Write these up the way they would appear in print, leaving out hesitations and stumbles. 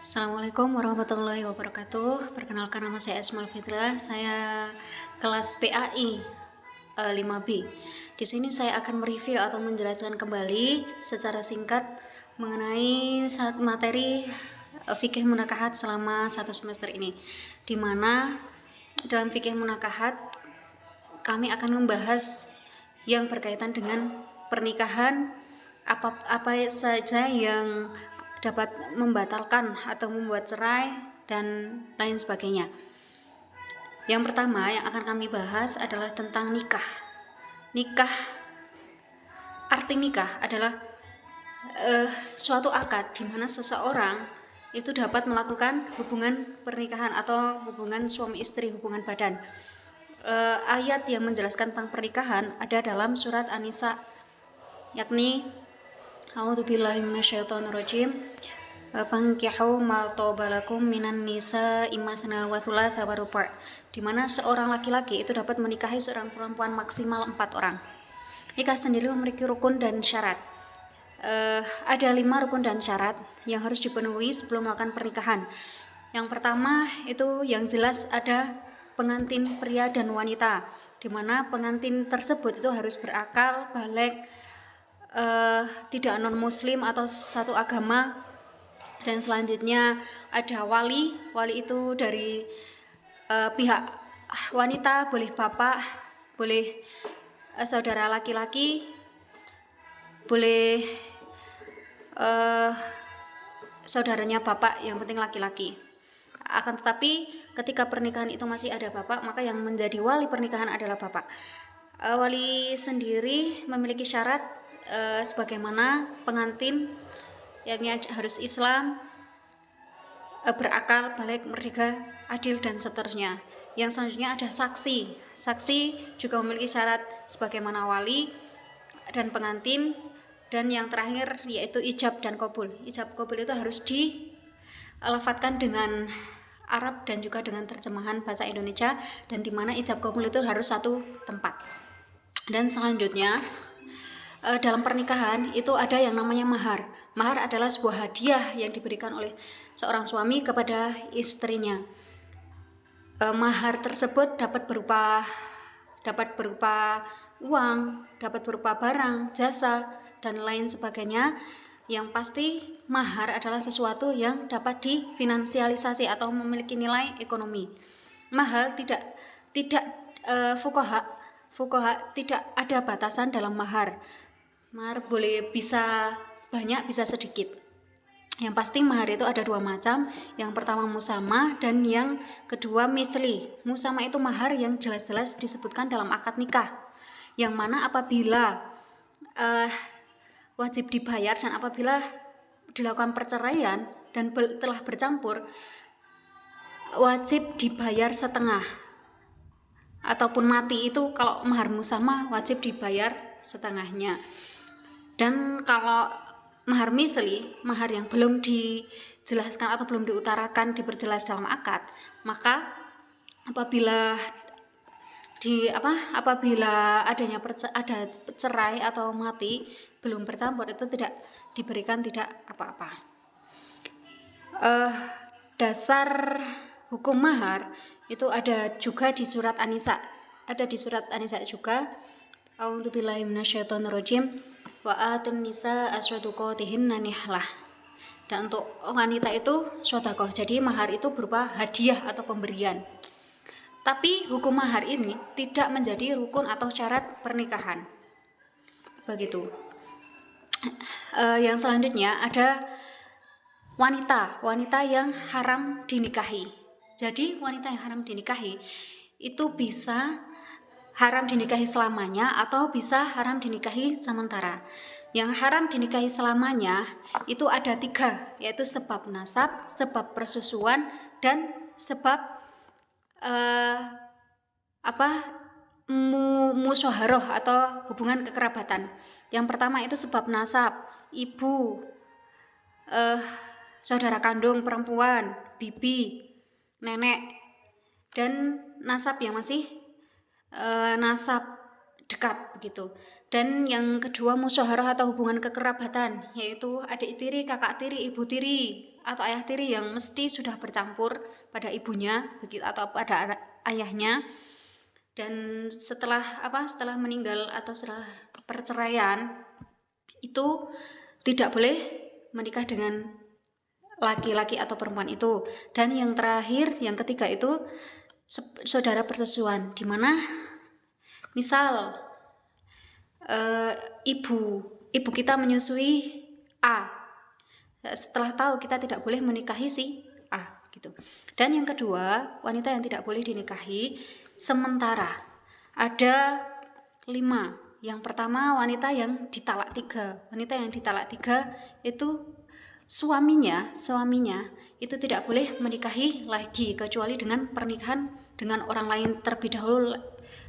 Assalamualaikum warahmatullahi wabarakatuh. Perkenalkan, nama saya Asmal Fitra. Saya kelas PAI 5B. Di sini saya akan mereview atau menjelaskan kembali secara singkat mengenai materi fikih munakahat selama 1 semester ini, di mana dalam fikih munakahat kami akan membahas yang berkaitan dengan pernikahan, apa saja yang dapat membatalkan atau membuat cerai dan lain sebagainya. Yang pertama yang akan kami bahas adalah tentang nikah. Arti nikah adalah suatu akad di mana seseorang itu dapat melakukan hubungan pernikahan atau hubungan suami istri, hubungan badan. Ayat yang menjelaskan tentang pernikahan ada dalam surat An-Nisa, yakni A'udzubillahi minasyaitonirrajim. Fankihu ma taba lakum minan nisa'i matsna wa thulatsa wa ruba', di mana seorang laki-laki itu dapat menikahi seorang perempuan maksimal 4 orang. Nikah sendiri memiliki rukun dan syarat. Ada 5 rukun dan syarat yang harus dipenuhi sebelum melakukan pernikahan. Yang pertama itu yang jelas ada pengantin pria dan wanita, di mana pengantin tersebut itu harus berakal, baligh, tidak non muslim atau satu agama. Dan selanjutnya ada wali itu dari pihak wanita, boleh bapak, boleh saudara laki-laki, boleh saudaranya bapak, yang penting laki-laki. Akan tetapi ketika pernikahan itu masih ada bapak, maka yang menjadi wali pernikahan adalah bapak. Wali sendiri memiliki syarat sebagaimana pengantin, yakni harus Islam, berakal, baligh, merdeka, adil, dan seterusnya. Yang selanjutnya ada saksi juga memiliki syarat sebagaimana wali dan pengantin. Dan yang terakhir yaitu ijab dan qabul. Ijab qabul itu harus dilafadzkan dengan Arab dan juga dengan terjemahan bahasa Indonesia, dan dimana ijab qabul itu harus satu tempat. Dan selanjutnya dalam pernikahan itu ada yang namanya mahar. Mahar adalah sebuah hadiah yang diberikan oleh seorang suami kepada istrinya. Mahar tersebut dapat berupa uang, dapat berupa barang, jasa, dan lain sebagainya. Yang pasti mahar adalah sesuatu yang dapat difinansialisasi atau memiliki nilai ekonomi. Mahar tidak fuqaha tidak ada batasan dalam mahar. Mahar boleh bisa banyak, bisa sedikit. Yang pasti mahar itu ada 2 macam. Yang pertama musamah dan yang kedua mithli. Musamah itu mahar yang jelas-jelas disebutkan dalam akad nikah, yang mana apabila wajib dibayar dan apabila dilakukan perceraian dan telah bercampur, wajib dibayar setengah, ataupun mati itu kalau mahar musamah wajib dibayar setengahnya. Dan kalau mahar mithli, mahar yang belum dijelaskan atau belum diutarakan, diperjelas dalam akad, maka apabila adanya ada cerai atau mati belum bercampur, itu tidak diberikan tidak apa-apa. Dasar hukum mahar itu ada juga di surat An-Nisa. Ada di surat An-Nisa juga. A'udzubillahi minasyaitonirrajim. Wa atun nisa asyadaqatihinna nihlah. Dan untuk wanita itu sedekah. Jadi mahar itu berupa hadiah atau pemberian. Tapi hukum mahar ini tidak menjadi rukun atau syarat pernikahan. Begitu. Yang selanjutnya ada wanita yang haram dinikahi. Jadi wanita yang haram dinikahi itu bisa haram dinikahi selamanya atau bisa haram dinikahi sementara. Yang haram dinikahi selamanya itu ada 3, yaitu sebab nasab, sebab persusuan, dan sebab musyaharah atau hubungan kekerabatan. Yang pertama itu sebab nasab, ibu, saudara kandung perempuan, bibi, nenek, dan nasab yang masih nasab dekat begitu. Dan yang kedua musyawarah atau hubungan kekerabatan, yaitu adik tiri, kakak tiri, ibu tiri, atau ayah tiri yang mesti sudah bercampur pada ibunya begitu atau pada ayahnya, dan setelah meninggal atau setelah perceraian itu tidak boleh menikah dengan laki-laki atau perempuan itu. Dan yang terakhir, yang ketiga itu saudara persusuan, di mana misal ibu kita menyusui A, setelah tahu kita tidak boleh menikahi si A gitu. Dan yang kedua, wanita yang tidak boleh dinikahi sementara ada 5. Yang pertama, wanita yang ditalak 3. Wanita yang ditalak 3 itu suaminya itu tidak boleh menikahi lagi kecuali dengan pernikahan dengan orang lain terlebih dahulu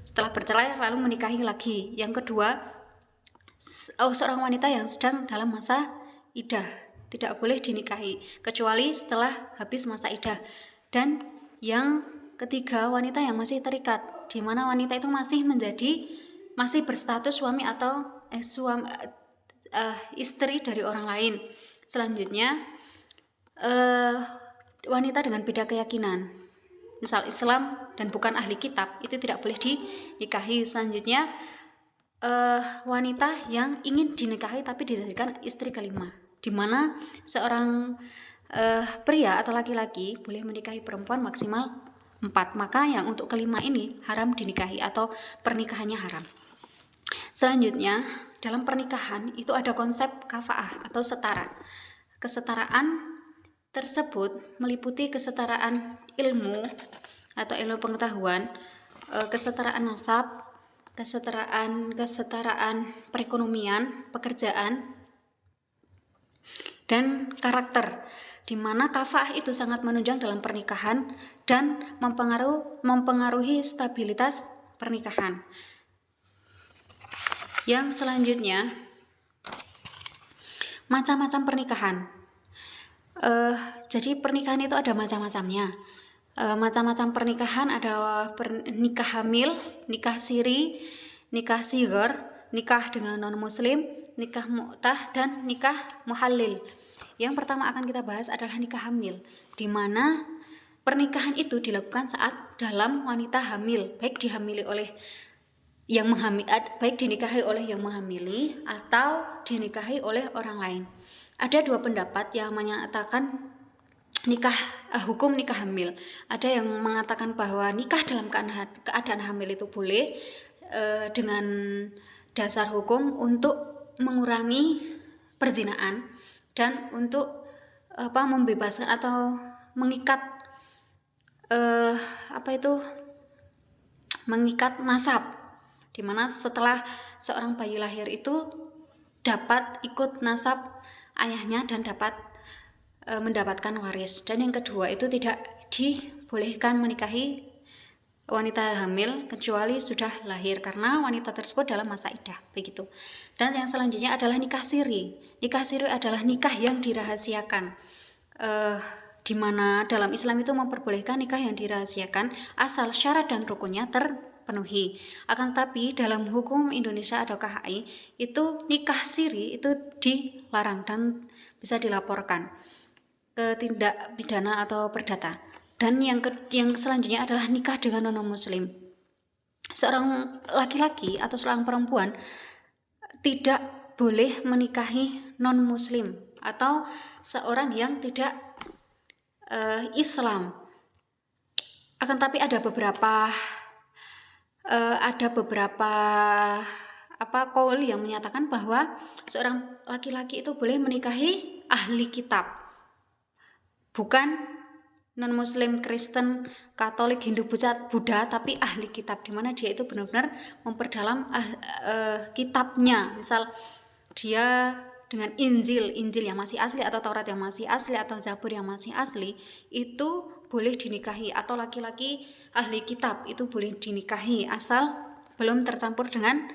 setelah bercerai lalu menikahi lagi. Yang kedua, seorang wanita yang sedang dalam masa iddah tidak boleh dinikahi kecuali setelah habis masa iddah. Dan yang ketiga, wanita yang masih terikat, di mana wanita itu masih berstatus suami atau istri dari orang lain. Selanjutnya, wanita dengan beda keyakinan, misal Islam dan bukan ahli kitab, itu tidak boleh dinikahi. Selanjutnya, wanita yang ingin dinikahi tapi dijadikan istri kelima, di mana seorang pria atau laki-laki boleh menikahi perempuan maksimal 4, maka yang untuk kelima ini haram dinikahi atau pernikahannya haram. Selanjutnya, dalam pernikahan itu ada konsep kafaah atau setara. Kesetaraan tersebut meliputi kesetaraan ilmu atau ilmu pengetahuan, kesetaraan nasab, kesetaraan perekonomian, pekerjaan, dan karakter, di mana kafaah itu sangat menunjang dalam pernikahan dan mempengaruhi stabilitas pernikahan. Yang selanjutnya, macam-macam pernikahan. Jadi pernikahan itu ada macam-macamnya. Macam-macam pernikahan ada nikah hamil, nikah siri, nikah sighar, nikah dengan non-muslim, nikah mu'tah, dan nikah muhallil. Yang pertama akan kita bahas adalah nikah hamil, di mana pernikahan itu dilakukan saat dalam wanita hamil, baik dinikahi oleh yang menghamili atau dinikahi oleh orang lain. Ada 2 pendapat yang menyatakan hukum nikah hamil. Ada yang mengatakan bahwa nikah dalam keadaan hamil itu boleh dengan dasar hukum untuk mengurangi perzinaan dan untuk membebaskan atau mengikat mengikat nasab, di mana setelah seorang bayi lahir itu dapat ikut nasab ayahnya dan dapat mendapatkan waris. Dan yang kedua itu tidak dibolehkan menikahi wanita hamil kecuali sudah lahir, karena wanita tersebut dalam masa iddah, begitu. Dan yang selanjutnya adalah nikah siri. Nikah siri adalah nikah yang dirahasiakan, di mana dalam Islam itu memperbolehkan nikah yang dirahasiakan asal syarat dan rukunnya terpenuhi. Akan tetapi dalam hukum Indonesia atau KHI itu nikah siri itu dilarang dan bisa dilaporkan ke tindak pidana atau perdata. Dan yang selanjutnya adalah nikah dengan non-muslim. Seorang laki-laki atau seorang perempuan tidak boleh menikahi non-muslim atau seorang yang tidak Islam. Akan tapi ada beberapa qaul yang menyatakan bahwa seorang laki-laki itu boleh menikahi ahli kitab, bukan non-muslim, Kristen, Katolik, Hindu, Buddha, tapi ahli kitab, di mana dia itu benar-benar memperdalam kitabnya. Misal dia dengan Injil yang masih asli, atau Taurat yang masih asli, atau Zabur yang masih asli, itu boleh dinikahi. Atau laki-laki ahli kitab itu boleh dinikahi asal belum tercampur dengan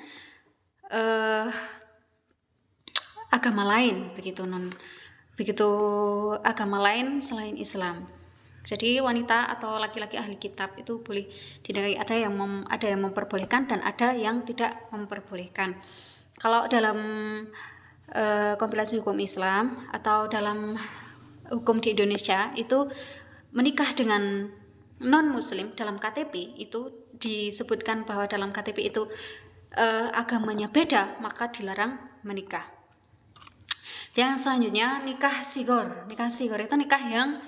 agama lain, begitu agama lain selain Islam. Jadi wanita atau laki-laki ahli kitab itu boleh dinikahi. Ada yang memperbolehkan dan ada yang tidak memperbolehkan. Kalau dalam kompilasi hukum Islam atau dalam hukum di Indonesia itu menikah dengan non muslim dalam KTP itu disebutkan bahwa dalam KTP itu agamanya beda, maka dilarang menikah. Dan yang selanjutnya nikah sigor. Nikah sigor itu nikah yang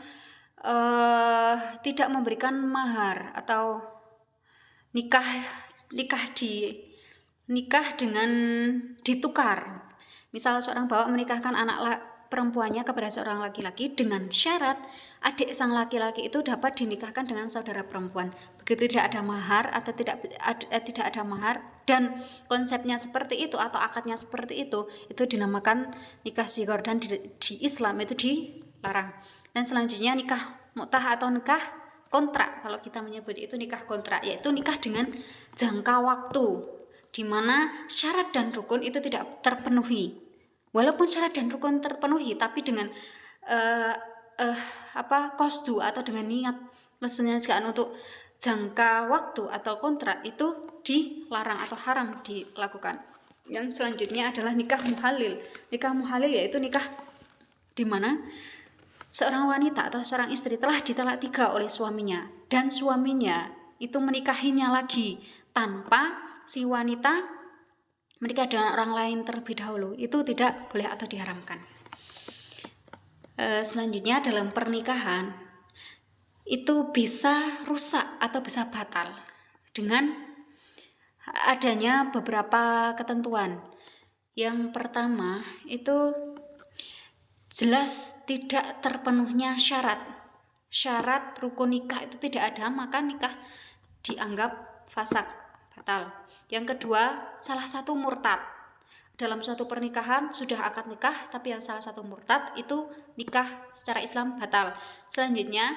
tidak memberikan mahar atau nikah dengan ditukar. Misal seorang bapak menikahkan anak perempuannya kepada seorang laki-laki dengan syarat adik sang laki-laki itu dapat dinikahkan dengan saudara perempuan. Begitu tidak ada mahar atau tidak ada mahar dan konsepnya seperti itu atau akadnya seperti itu dinamakan nikah sigor, dan di Islam itu dilarang. Dan selanjutnya nikah mu'tah atau nikah kontrak. Kalau kita menyebut itu nikah kontrak, yaitu nikah dengan jangka waktu di mana syarat dan rukun itu tidak terpenuhi. Walaupun syarat dan rukun terpenuhi, tapi dengan qasdu atau dengan niat kesengajaan untuk jangka waktu atau kontrak itu dilarang atau haram dilakukan. Yang selanjutnya adalah nikah muhalil. Nikah muhalil yaitu nikah di mana seorang wanita atau seorang istri telah ditalak 3 oleh suaminya, dan suaminya itu menikahinya lagi tanpa si wanita menikah dengan orang lain terlebih dahulu. Itu tidak boleh atau diharamkan. Selanjutnya dalam pernikahan itu bisa rusak atau bisa batal dengan adanya beberapa ketentuan. Yang pertama itu jelas tidak terpenuhnya syarat rukun nikah itu tidak ada, maka nikah dianggap fasak, batal. Yang kedua, salah satu murtad. Dalam suatu pernikahan sudah akad nikah tapi yang salah satu murtad, itu nikah secara Islam batal. Selanjutnya,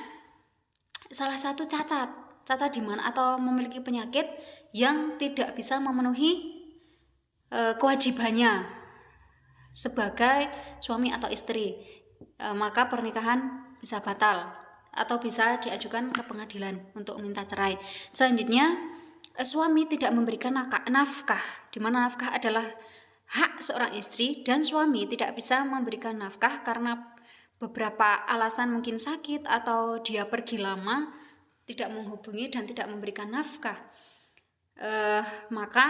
salah satu cacat di mana atau memiliki penyakit yang tidak bisa memenuhi kewajibannya sebagai suami atau istri, maka pernikahan bisa batal atau bisa diajukan ke pengadilan untuk meminta cerai. Selanjutnya, suami tidak memberikan nafkah, di mana nafkah adalah hak seorang istri, dan suami tidak bisa memberikan nafkah karena beberapa alasan, mungkin sakit atau dia pergi lama, tidak menghubungi dan tidak memberikan nafkah, maka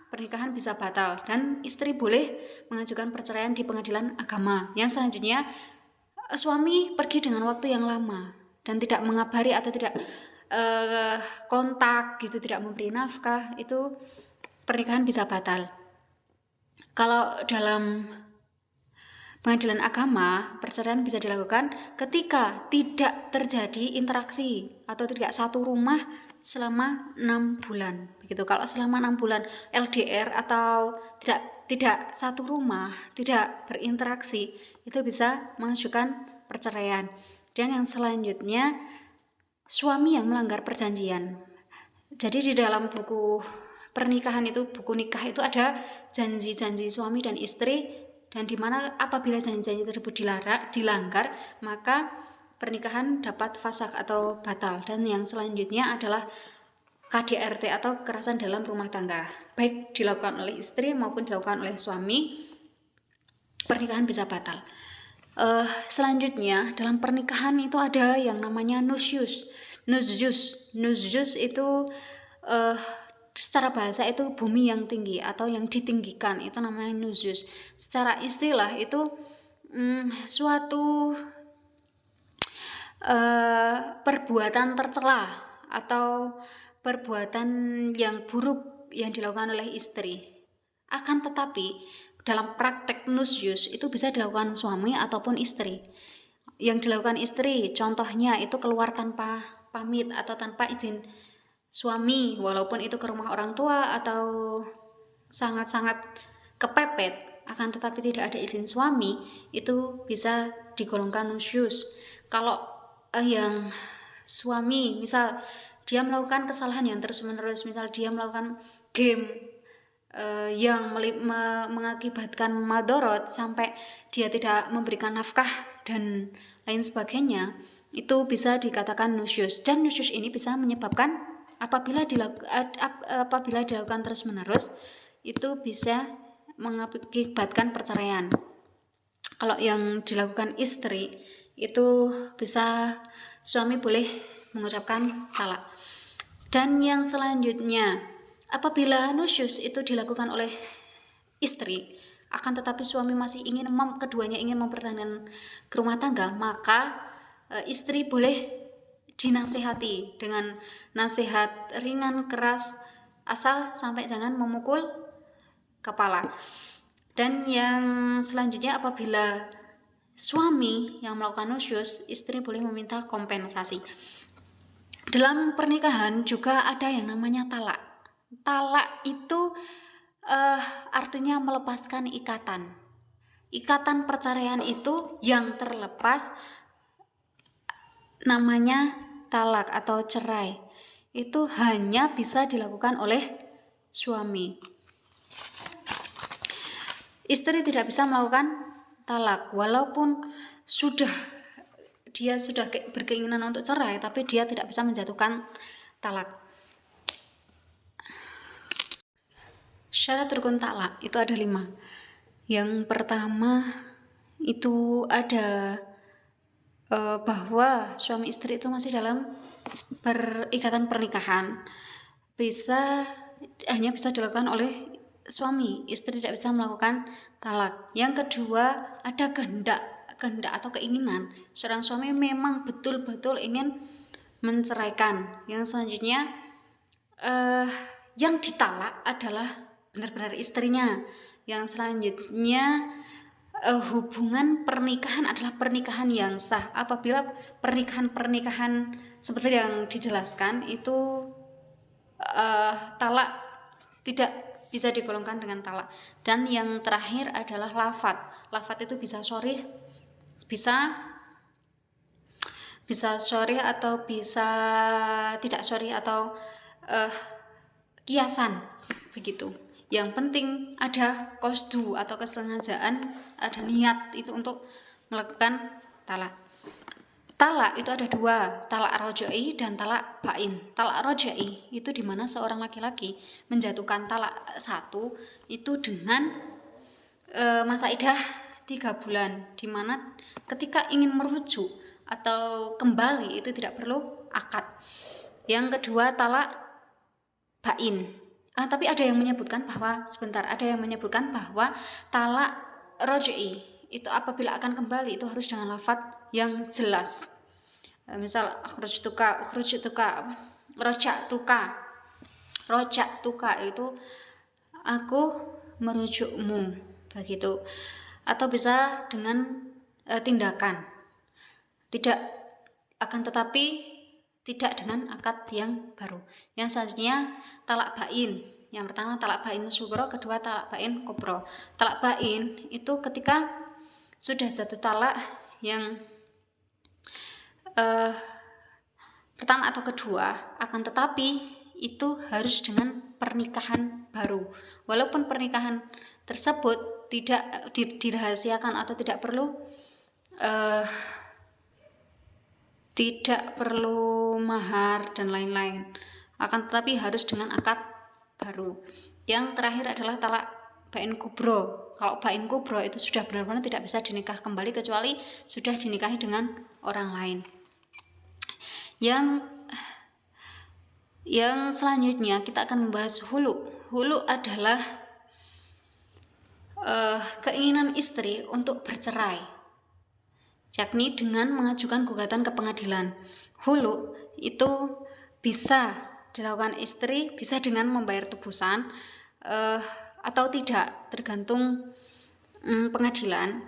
pernikahan bisa batal dan istri boleh mengajukan perceraian di pengadilan agama. Yang selanjutnya, suami pergi dengan waktu yang lama dan tidak mengabari atau tidak kontak gitu, tidak memberi nafkah, itu pernikahan bisa batal. Kalau dalam pengadilan agama, perceraian bisa dilakukan ketika tidak terjadi interaksi atau tidak satu rumah selama 6 bulan. Begitu. Kalau selama 6 bulan LDR atau tidak satu rumah, tidak berinteraksi, itu bisa mengajukan perceraian. Dan yang selanjutnya, suami yang melanggar perjanjian. Jadi di dalam buku pernikahan itu, buku nikah itu ada janji-janji suami dan istri, dan dimana apabila janji-janji tersebut dilanggar, maka pernikahan dapat fasak atau batal. Dan yang selanjutnya adalah KDRT atau kekerasan dalam rumah tangga, baik dilakukan oleh istri maupun dilakukan oleh suami, pernikahan bisa batal. Selanjutnya dalam pernikahan itu ada yang namanya nusyus. Nusyus itu secara bahasa itu bumi yang tinggi atau yang ditinggikan, itu namanya nusyus. Secara istilah itu suatu perbuatan tercela atau perbuatan yang buruk yang dilakukan oleh istri. Akan tetapi dalam praktek nusyus itu bisa dilakukan suami ataupun istri. Yang dilakukan istri contohnya itu keluar tanpa pamit atau tanpa izin suami, walaupun itu ke rumah orang tua atau sangat-sangat kepepet, akan tetapi tidak ada izin suami, itu bisa digolongkan nusyus. Kalau yang suami misal dia melakukan kesalahan yang terus-menerus, misal dia melakukan game yang mengakibatkan madorot sampai dia tidak memberikan nafkah dan lain sebagainya, itu bisa dikatakan nusyus. Dan nusyus ini bisa menyebabkan apabila dilakukan terus-menerus, itu bisa mengakibatkan perceraian. Kalau yang dilakukan istri itu bisa suami boleh mengucapkan talak. Dan yang selanjutnya, apabila nusyus itu dilakukan oleh istri, akan tetapi suami masih ingin keduanya ingin mempertahankan rumah tangga, maka istri boleh dinasehati dengan nasihat ringan keras, asal sampai jangan memukul kepala. Dan yang selanjutnya, apabila suami yang melakukan nusyus, istri boleh meminta kompensasi. Dalam pernikahan juga ada yang namanya talak. Talak itu artinya melepaskan ikatan. Ikatan perceraian itu yang terlepas namanya talak atau cerai. Itu hanya bisa dilakukan oleh suami. Istri tidak bisa melakukan talak walaupun dia sudah berkeinginan untuk cerai, tapi dia tidak bisa menjatuhkan talak. Syarat rukun talak itu ada 5. Yang pertama itu ada bahwa suami istri itu masih dalam ikatan pernikahan, hanya bisa dilakukan oleh suami, istri tidak bisa melakukan talak. Yang kedua, ada kehendak atau keinginan seorang suami memang betul-betul ingin menceraikan. Yang selanjutnya, yang ditalak adalah benar-benar istrinya. Yang selanjutnya, hubungan pernikahan adalah pernikahan yang sah. Apabila pernikahan seperti yang dijelaskan itu talak tidak bisa digolongkan dengan talak. Dan yang terakhir adalah lafadz. Lafadz itu bisa sharih, bisa sharih atau bisa tidak sharih atau kiasan begitu. Yang penting ada qasdu atau kesengajaan, ada niat itu untuk melakukan talak. Talak itu ada 2, talak rojai dan talak bain. Talak rojai itu dimana seorang laki-laki menjatuhkan talak 1 itu dengan masa iddah 3 bulan, dimana ketika ingin merujuk atau kembali itu tidak perlu akad. Yang kedua talak bain. Tapi ada yang menyebutkan bahwa talak rojai itu apabila akan kembali itu harus dengan lafadz yang jelas. Misal akhrajtuka, roja'tuka itu aku merujukmu begitu. Atau bisa dengan tindakan. Tetapi tidak dengan akad yang baru. Yang selanjutnya talak bain. Yang pertama talak bain sugro, kedua talak bain kubro. Talak bain itu ketika sudah jatuh talak yang pertama atau kedua, akan tetapi itu harus dengan pernikahan baru. Walaupun pernikahan tersebut tidak dirahasiakan atau tidak perlu mahar dan lain-lain, akan tetapi harus dengan akad baru. Yang terakhir adalah talak bain kubro. Kalau bain kubro itu sudah benar-benar tidak bisa dinikah kembali kecuali sudah dinikahi dengan orang lain. Yang selanjutnya kita akan membahas hulu. Hulu adalah keinginan istri untuk bercerai, yakni dengan mengajukan gugatan ke pengadilan. Hulu itu bisa dilakukan istri, bisa dengan membayar tebusan atau tidak, tergantung pengadilan.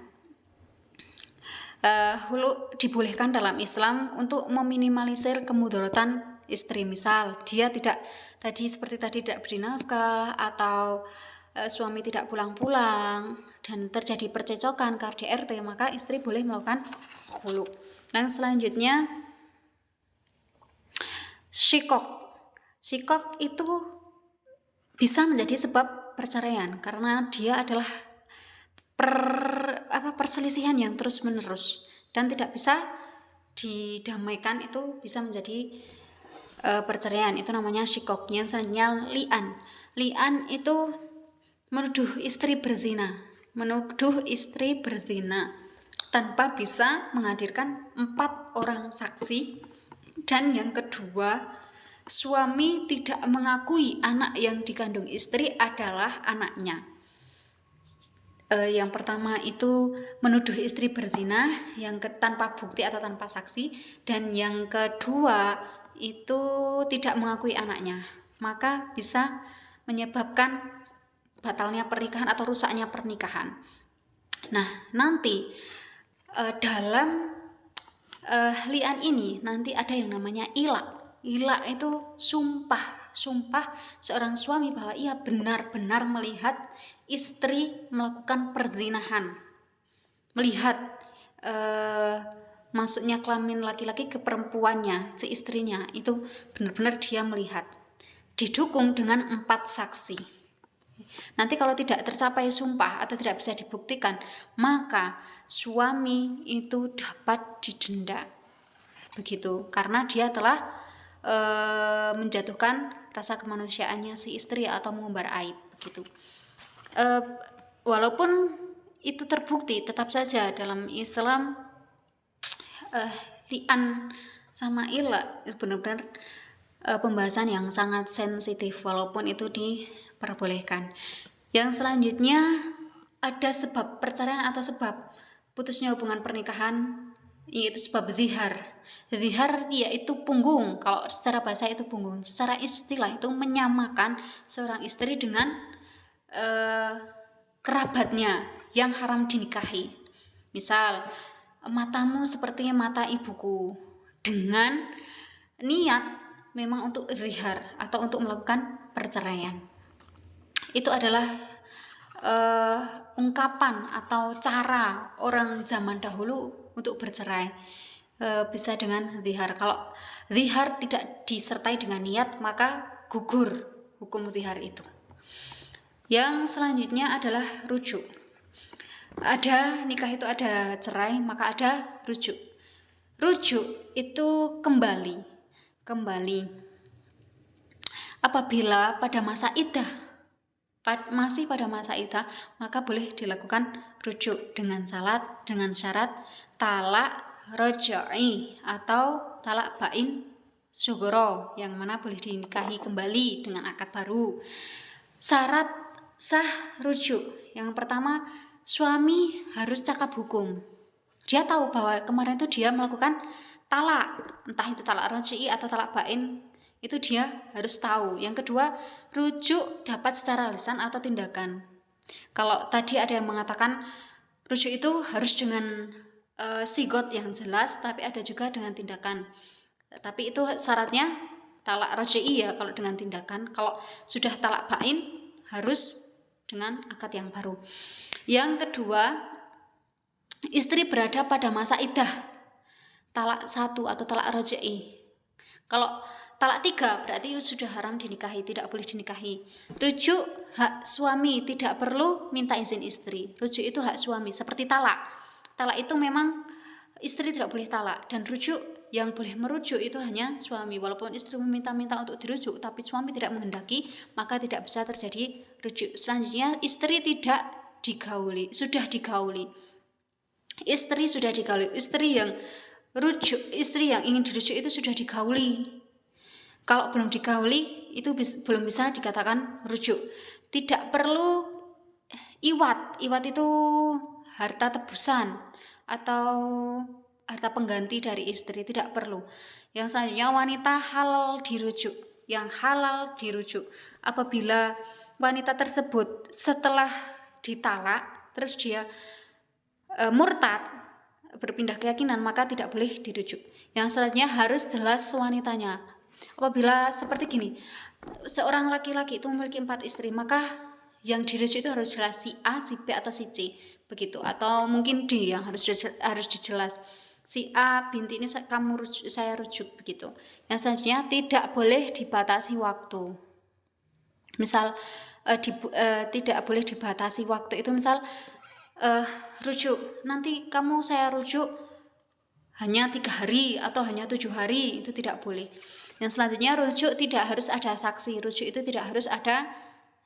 Hulu dibolehkan dalam Islam untuk meminimalisir kemudaratan istri. Misal dia tidak beri nafkah atau suami tidak pulang-pulang dan terjadi percecokan KDRT, maka istri boleh melakukan hulu. Dan selanjutnya Syikok itu bisa menjadi sebab perceraian karena dia adalah perselisihan yang terus-menerus dan tidak bisa didamaikan, itu bisa menjadi perceraian. Itu namanya syikok. Yang selanjutnya li'an. Li'an itu menuduh istri berzina. tanpa bisa menghadirkan 4 orang saksi. Dan yang kedua, suami tidak mengakui anak yang dikandung istri adalah anaknya. Yang pertama itu menuduh istri berzina, tanpa bukti atau tanpa saksi, dan yang kedua itu tidak mengakui anaknya, maka bisa menyebabkan batalnya pernikahan atau rusaknya pernikahan. Nah, nanti dalam li'an ini nanti ada yang namanya ila. Ila itu sumpah seorang suami bahwa ia benar-benar melihat istri melakukan perzinahan, melihat masuknya kelamin laki-laki ke perempuannya, si istrinya, itu benar-benar dia melihat, didukung dengan 4 saksi. Nanti kalau tidak tercapai sumpah atau tidak bisa dibuktikan, maka suami itu dapat didenda, begitu, karena dia telah menjatuhkan rasa kemanusiaannya si istri atau mengumbar aib, begitu. Walaupun itu terbukti, tetap saja dalam Islam li'an sama ila itu benar-benar pembahasan yang sangat sensitif, walaupun itu diperbolehkan. Yang selanjutnya ada sebab perceraian atau sebab putusnya hubungan pernikahan, yaitu sebab zihar. Zihar yaitu punggung. Kalau secara bahasa itu punggung, secara istilah itu menyamakan seorang istri dengan kerabatnya yang haram dinikahi. Misal, matamu sepertinya mata ibuku, dengan niat memang untuk zihar atau untuk melakukan perceraian. Itu adalah ungkapan atau cara orang zaman dahulu untuk bercerai, bisa dengan zihar. Kalau zihar tidak disertai dengan niat, maka gugur hukum zihar itu. Yang selanjutnya adalah rujuk. Ada nikah itu ada cerai, maka ada rujuk. Rujuk itu kembali. Apabila pada masa iddah, masih pada masa iddah, maka boleh dilakukan rujuk dengan syarat talak raj'i atau talak bain sugro, yang mana boleh dinikahi kembali dengan akad baru. Syarat sah rujuk yang pertama, suami harus cakap hukum. Dia tahu bahwa kemarin itu dia melakukan talak, entah itu talak raj'i atau talak bain, itu dia harus tahu. Yang kedua, rujuk dapat secara lisan atau tindakan. Kalau tadi ada yang mengatakan rujuk itu harus dengan sigot yang jelas, tapi ada juga dengan tindakan. Tapi itu syaratnya talak raj'i ya kalau dengan tindakan. Kalau sudah talak bain harus dengan akad yang baru. Yang kedua, istri berada pada masa iddah, talak 1 atau talak raj'i. Kalau talak 3 berarti sudah haram dinikahi, tidak boleh dinikahi. Rujuk hak suami, tidak perlu minta izin istri. Rujuk itu hak suami, seperti talak. Talak itu memang istri tidak boleh talak, dan rujuk yang boleh merujuk itu hanya suami. Walaupun istri meminta-minta untuk dirujuk, tapi suami tidak menghendaki, maka tidak bisa terjadi rujuk. Selanjutnya, istri tidak digauli, sudah digauli. Istri sudah digauli, istri yang ingin dirujuk itu sudah digauli. Kalau belum digauli itu belum bisa dikatakan rujuk. Tidak perlu iwat itu harta tebusan atau harta pengganti dari istri, tidak perlu. Yang selanjutnya, wanita halal dirujuk. Yang halal dirujuk apabila wanita tersebut setelah ditalak terus dia murtad, berpindah keyakinan, maka tidak boleh dirujuk. Yang selanjutnya, harus jelas wanitanya. Apabila seperti gini, seorang laki-laki itu memiliki 4 istri, maka yang dirujuk itu harus jelas, si A, si B, atau si C, begitu. Atau mungkin D yang harus dijelas, si A binti ini saya rujuk, begitu. Yang selanjutnya, tidak boleh dibatasi waktu. Misal tidak boleh dibatasi waktu itu, misal rujuk, nanti kamu saya rujuk hanya 3 hari atau hanya 7 hari, itu tidak boleh. Yang selanjutnya, rujuk tidak harus ada saksi. Rujuk itu tidak harus ada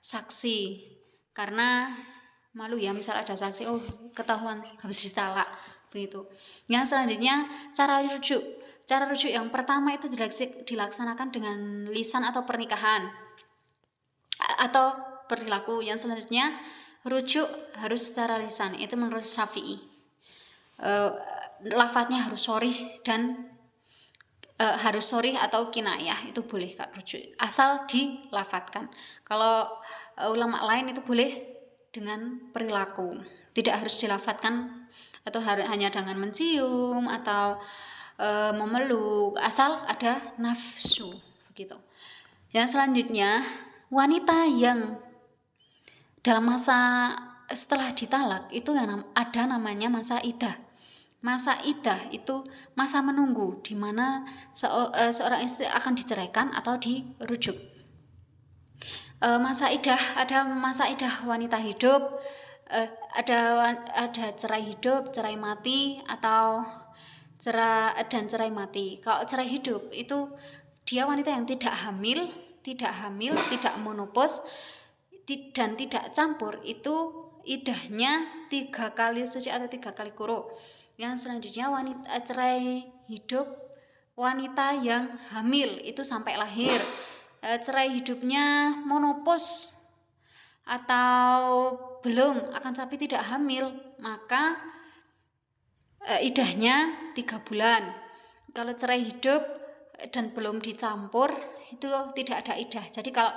saksi, karena malu ya, misal ada saksi, oh ketahuan habis ditalak, begitu. Yang selanjutnya cara rujuk. Cara rujuk yang pertama itu dilaksanakan dengan lisan atau pernikahan atau perilaku. Yang selanjutnya rujuk harus secara lisan, itu menurut Syafi'i. Lafadznya harus sharih dan harus sharih atau kinayah, itu boleh Kak rujuk, asal dilafadzkan. Kalau ulama lain itu boleh dengan perilaku, tidak harus dilafadzkan atau hanya dengan mencium atau memeluk, asal ada nafsu begitu. Yang selanjutnya wanita yang dalam masa setelah ditalak itu ada namanya masa iddah. Masa iddah itu masa menunggu di mana seorang istri akan diceraikan atau dirujuk. Masa iddah, ada masa iddah wanita hidup, ada cerai hidup, cerai mati atau cerai mati. Kalau cerai hidup itu dia wanita yang tidak hamil, tidak menopause dan tidak campur, itu iddahnya 3 kali suci atau 3 kali quru. Yang selanjutnya wanita cerai hidup wanita yang hamil itu sampai lahir. Cerai hidupnya monopause atau belum akan tapi tidak hamil, maka iddahnya 3 bulan. Kalau cerai hidup dan belum dicampur itu tidak ada iddah. Jadi kalau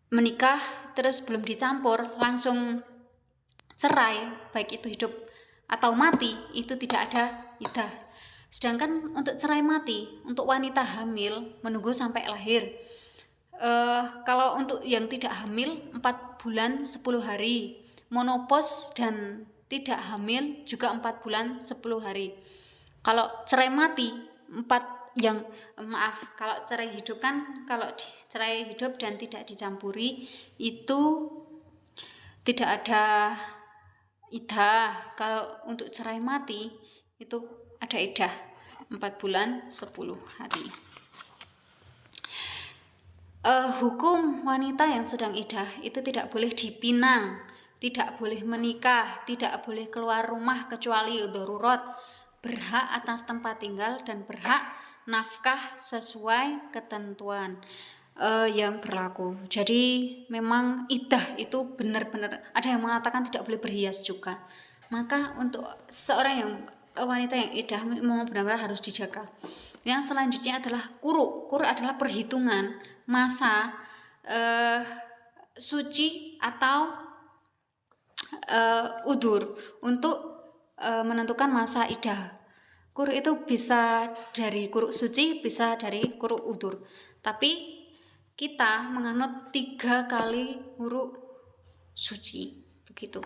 menikah terus belum dicampur langsung cerai, baik itu hidup atau mati, itu tidak ada iddah. Sedangkan untuk cerai mati, untuk wanita hamil menunggu sampai lahir. Kalau untuk yang tidak hamil 4 bulan 10 hari, monopause dan tidak hamil juga 4 bulan 10 hari. Kalau cerai mati kalau cerai hidup kan, kalau cerai hidup dan tidak dicampuri itu tidak ada iddah. Kalau untuk cerai mati itu ada iddah 4 bulan 10 hari. Hukum wanita yang sedang iddah itu tidak boleh dipinang, tidak boleh menikah, tidak boleh keluar rumah kecuali darurat, berhak atas tempat tinggal dan berhak nafkah sesuai ketentuan yang berlaku. Jadi memang iddah itu benar-benar, ada yang mengatakan tidak boleh berhias juga. Maka untuk seorang yang wanita yang iddah memang benar-benar harus dijaga. Yang selanjutnya adalah quru. Quru adalah perhitungan masa suci atau udur untuk menentukan masa iddah. Quru itu bisa dari quru suci, bisa dari quru udur. Tapi kita menganut 3 kali quru suci begitu.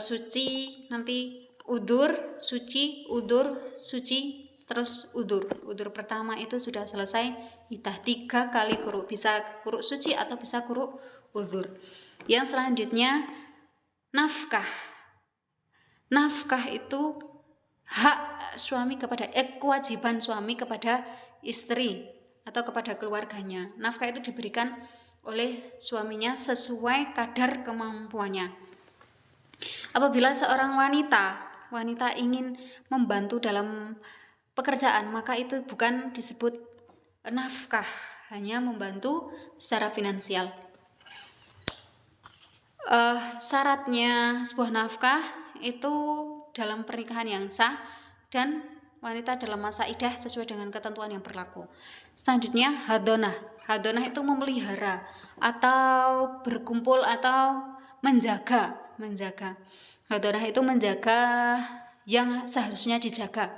Suci nanti udur, suci, udur, suci, terus udur. Udur pertama itu sudah selesai iddah 3 kali quru, bisa quru suci atau bisa quru udur. Yang selanjutnya nafkah. Nafkah itu hak suami kepada kewajiban suami kepada istri atau kepada keluarganya. Nafkah itu diberikan oleh suaminya sesuai kadar kemampuannya. Apabila seorang wanita ingin membantu dalam pekerjaan, maka itu bukan disebut nafkah, hanya membantu secara finansial. Syaratnya sebuah nafkah itu dalam pernikahan yang sah dan wanita dalam masa iddah sesuai dengan ketentuan yang berlaku. Selanjutnya hadonah. Hadonah itu memelihara atau berkumpul atau menjaga. Hadonah itu menjaga yang seharusnya dijaga.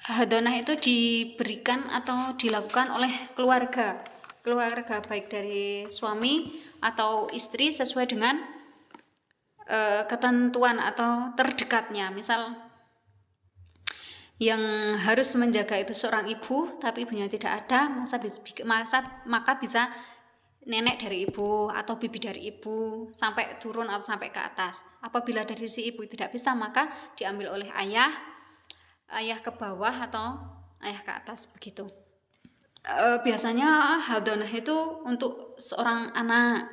Hadonah itu diberikan atau dilakukan oleh keluarga baik dari suami atau istri sesuai dengan ketentuan atau terdekatnya. Misal yang harus menjaga itu seorang ibu, tapi ibunya tidak ada, maka bisa nenek dari ibu atau bibi dari ibu sampai turun atau sampai ke atas. Apabila dari si ibu tidak bisa, maka diambil oleh ayah ke bawah atau ayah ke atas begitu. Biasanya hadonah itu untuk seorang anak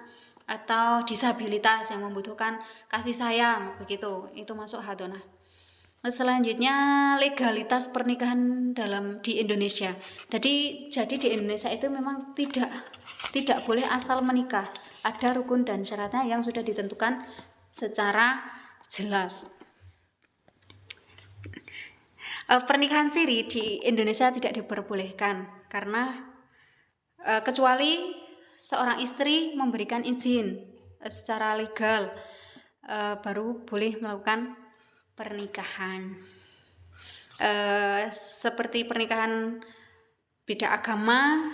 atau disabilitas yang membutuhkan kasih sayang, begitu, itu masuk hadonah. Selanjutnya legalitas pernikahan di Indonesia. Jadi di Indonesia itu memang tidak boleh asal menikah. Ada rukun dan syaratnya yang sudah ditentukan secara jelas. Pernikahan siri di Indonesia tidak diperbolehkan karena kecuali seorang istri memberikan izin secara legal, baru boleh melakukan pernikahan. Seperti pernikahan beda agama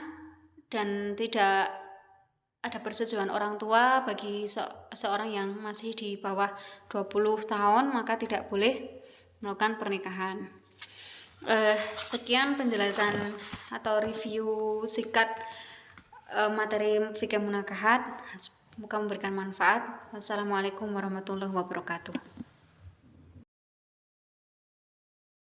dan tidak ada persetujuan orang tua bagi seorang yang masih di bawah 20 tahun, maka tidak boleh melakukan pernikahan. Sekian penjelasan atau review singkat materi fikih munakahat. Semoga memberikan manfaat. Wassalamualaikum warahmatullahi wabarakatuh.